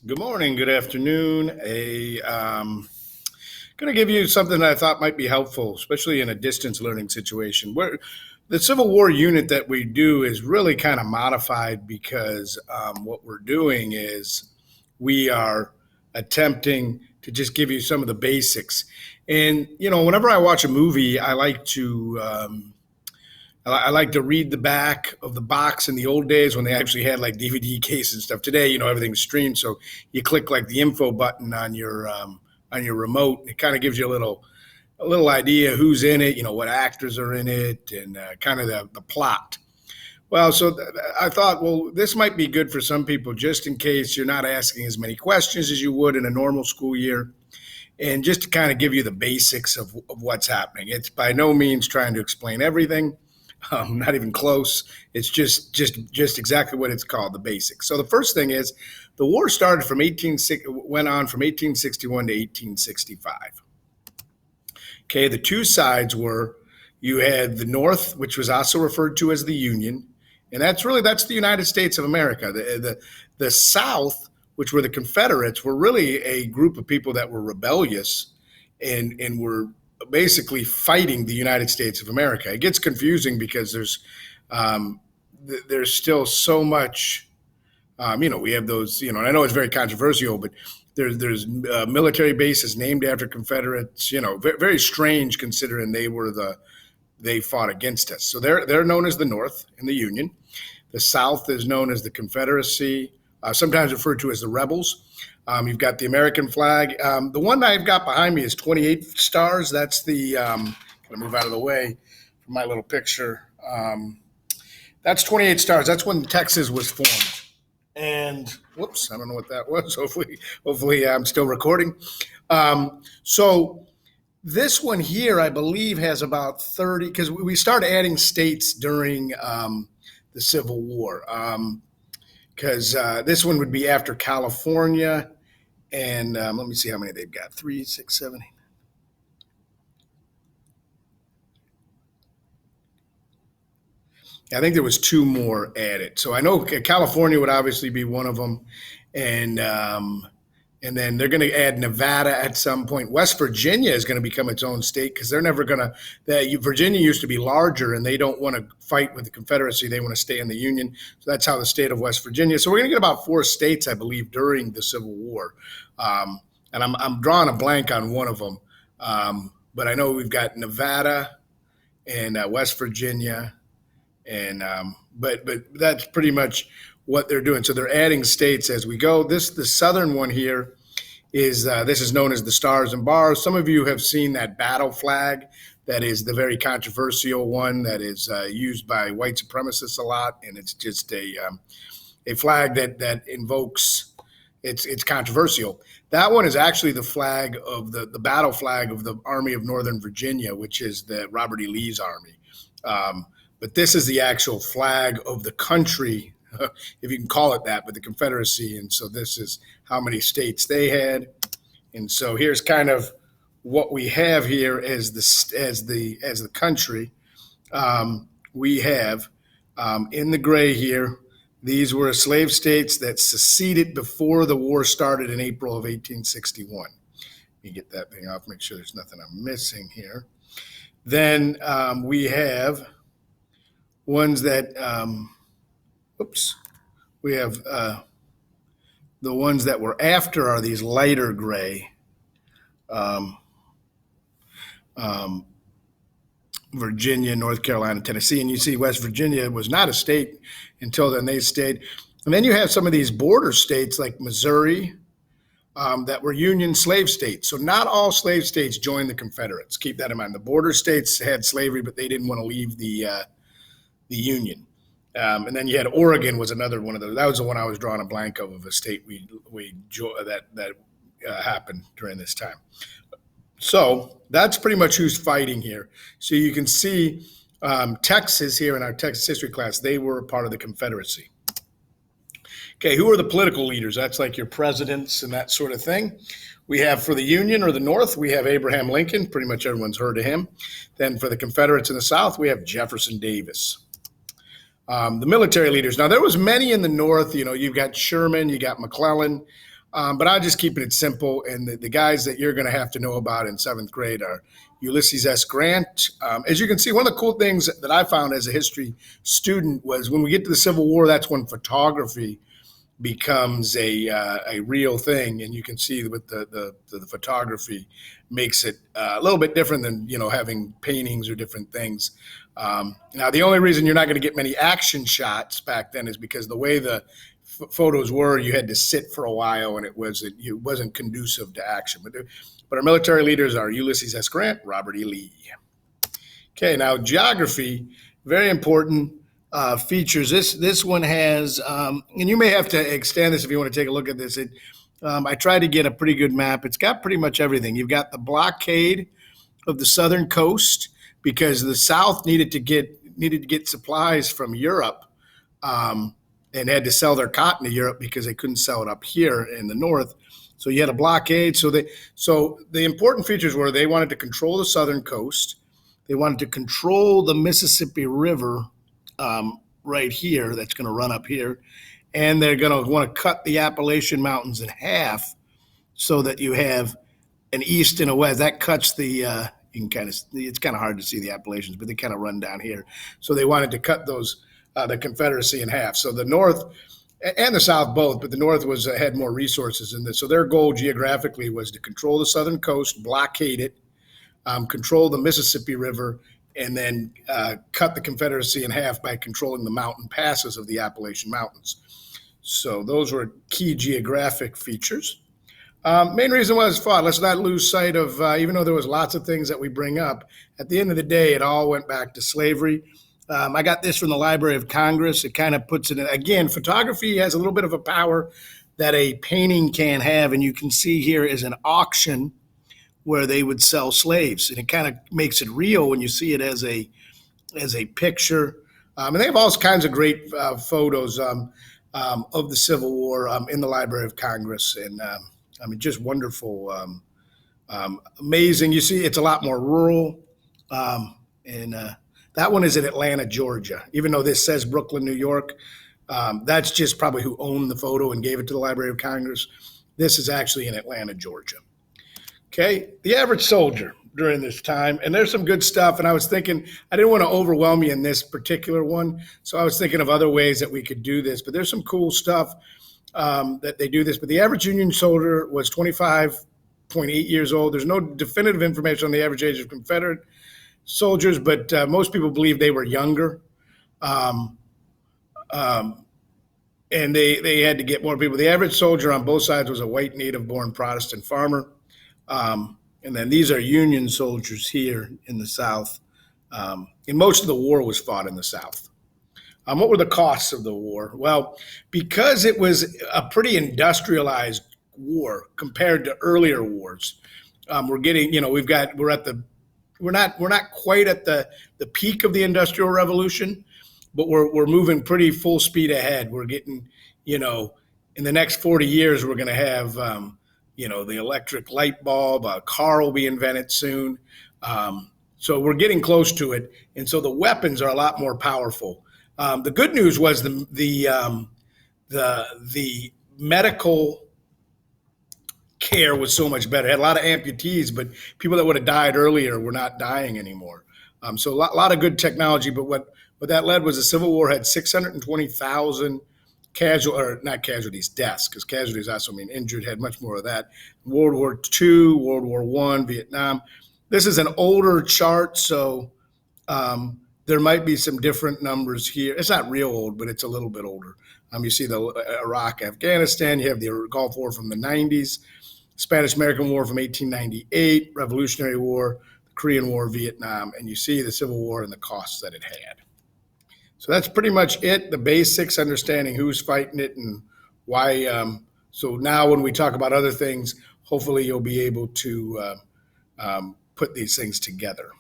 Good morning, good afternoon. Going to give you something that I thought might be helpful, especially in a distance learning situation. Where the Civil War unit that we do is really kind of modified because what we're doing is we are attempting to just give you some of the basics. And whenever I watch a movie, I like to read the back of the box in the old days when they actually had like DVD cases and stuff. Today, everything's streamed, so you click like the info button on your remote. It kind of gives you a little idea who's in it, what actors are in it, and kind of the plot. Well, I thought, well, this might be good for some people, just in case you're not asking as many questions as you would in a normal school year, and just to kind of give you the basics of what's happening. It's by no means trying to explain everything. Not even close. It's just exactly what it's called, the basics. So the first thing is the war started went on from 1861 to 1865. Okay, the two sides were you had the North, which was also referred to as the Union, and that's the United States of America. The South, which were the Confederates, were really a group of people that were rebellious and were basically fighting the United States of America. It gets confusing because there's still so much. We have those. And I know it's very controversial, but there's military bases named after Confederates. Very, very strange considering they fought against us. So they're known as the North and the Union. The South is known as the Confederacy, sometimes referred to as the Rebels. You've got the American flag. The one that I've got behind me is 28 stars. That's the, going to move out of the way for my little picture. That's 28 stars. That's when Texas was formed. And whoops, I don't know what that was. Hopefully I'm still recording. So this one here, I believe, has about 30, because we started adding states during the Civil War. Because this one would be after California. And let me see how many they've got. 3, 6, 7, 8. I think there was two more added. So I know California would obviously be one of them. And then they're going to add Nevada at some point. West Virginia is going to become its own state because they're never going to. Virginia used to be larger, and they don't want to fight with the Confederacy. They want to stay in the Union. So that's how the state of West Virginia. So we're going to get about 4 states, I believe, during the Civil War. And I'm drawing a blank on one of them. But I know we've got Nevada and West Virginia. And but that's pretty much what they're doing. So they're adding states as we go. The southern one here is this is known as the Stars and Bars. Some of you have seen that battle flag. That is the very controversial one that is used by white supremacists a lot, and it's just a flag that invokes. It's controversial. That one is actually the flag of the battle flag of the Army of Northern Virginia, which is the Robert E. Lee's army. But this is the actual flag of the country, if you can call it that, but the Confederacy. And so this is how many states they had. And so here's kind of what we have here as the country. We have in the gray here, these were slave states that seceded before the war started in April of 1861. Let me get that thing off, make sure there's nothing I'm missing here. Then we have ones that, we have the ones that were after are these lighter gray. Virginia, North Carolina, Tennessee, and you see West Virginia was not a state until then. They stayed. And then you have some of these border states like Missouri that were Union slave states. So not all slave states joined the Confederates. Keep that in mind. The border states had slavery, but they didn't want to leave the Union. And then you had Oregon was another one of those. That was the one I was drawing a blank of a state that happened during this time. So that's pretty much who's fighting here. So you can see Texas here in our Texas history class, they were a part of the Confederacy. Okay, who are the political leaders? That's like your presidents and that sort of thing. We have for the Union or the North, we have Abraham Lincoln. Pretty much everyone's heard of him. Then for the Confederates in the South, we have Jefferson Davis. The military leaders. Now, there was many in the North. You've got Sherman, you got McClellan. But I'm just keeping it simple. And the guys that you're going to have to know about in seventh grade are Ulysses S. Grant. As you can see, one of the cool things that I found as a history student was when we get to the Civil War, that's when photography becomes a real thing, and you can see with the photography makes it a little bit different than having paintings or different things. Now, the only reason you're not going to get many action shots back then is because the way the photos were, you had to sit for a while, and it wasn't conducive to action. But our military leaders are Ulysses S. Grant, Robert E. Lee. Okay, now geography, very important features. This one has, and you may have to extend this if you want to take a look at this. I tried to get a pretty good map. It's got pretty much everything. You've got the blockade of the southern coast because the South needed to get supplies from Europe, and had to sell their cotton to Europe because they couldn't sell it up here in the North. So you had a blockade. So the important features were they wanted to control the southern coast. They wanted to control the Mississippi River right here that's going to run up here. And they're going to want to cut the Appalachian Mountains in half so that you have an east and a west. That cuts the, it's kind of hard to see the Appalachians, but they kind of run down here. So they wanted to cut the Confederacy in half. So the North and the South both, but the North had more resources in this. So their goal geographically was to control the southern coast, blockade it, control the Mississippi River, and then cut the Confederacy in half by controlling the mountain passes of the Appalachian Mountains. So those were key geographic features. Main reason why it was fought, let's not lose sight of, even though there was lots of things that we bring up, at the end of the day, it all went back to slavery. I got this from the Library of Congress. It kind of puts it in, again, photography has a little bit of a power that a painting can't have. And you can see here is an auction where they would sell slaves. And it kind of makes it real when you see it as a picture. And they have all kinds of great photos of the Civil War in the Library of Congress. And just wonderful, amazing. You see, it's a lot more rural. And that one is in Atlanta, Georgia. Even though this says Brooklyn, New York, that's just probably who owned the photo and gave it to the Library of Congress. This is actually in Atlanta, Georgia. Okay, the average soldier during this time, and there's some good stuff. And I was thinking, I didn't want to overwhelm you in this particular one, so I was thinking of other ways that we could do this. But there's some cool stuff that they do this. But the average Union soldier was 25.8 years old. There's no definitive information on the average age of Confederate soldiers, but most people believe they were younger. And they had to get more people. The average soldier on both sides was a white native-born Protestant farmer. And then these are Union soldiers here in the South. And most of the war was fought in the South. What were the costs of the war? Well, because it was a pretty industrialized war compared to earlier wars, we're not quite at the peak of the Industrial Revolution, but we're moving pretty full speed ahead. We're getting, in the next 40 years, we're going to have, the electric light bulb, a car will be invented soon. So we're getting close to it. And so the weapons are a lot more powerful. The good news was the medical care was so much better. It had a lot of amputees, but people that would have died earlier were not dying anymore. So a lot of good technology, but what that led was the Civil War had 620,000 deaths, because casualties also mean injured, had much more of that. World War II, World War I, Vietnam. This is an older chart, so there might be some different numbers here. It's not real old, but it's a little bit older. You see the Iraq, Afghanistan, you have the Gulf War from the 90s, Spanish-American War from 1898, Revolutionary War, the Korean War, Vietnam, and you see the Civil War and the costs that it had. So that's pretty much it, the basics, understanding who's fighting it and why. So now when we talk about other things, hopefully you'll be able to put these things together.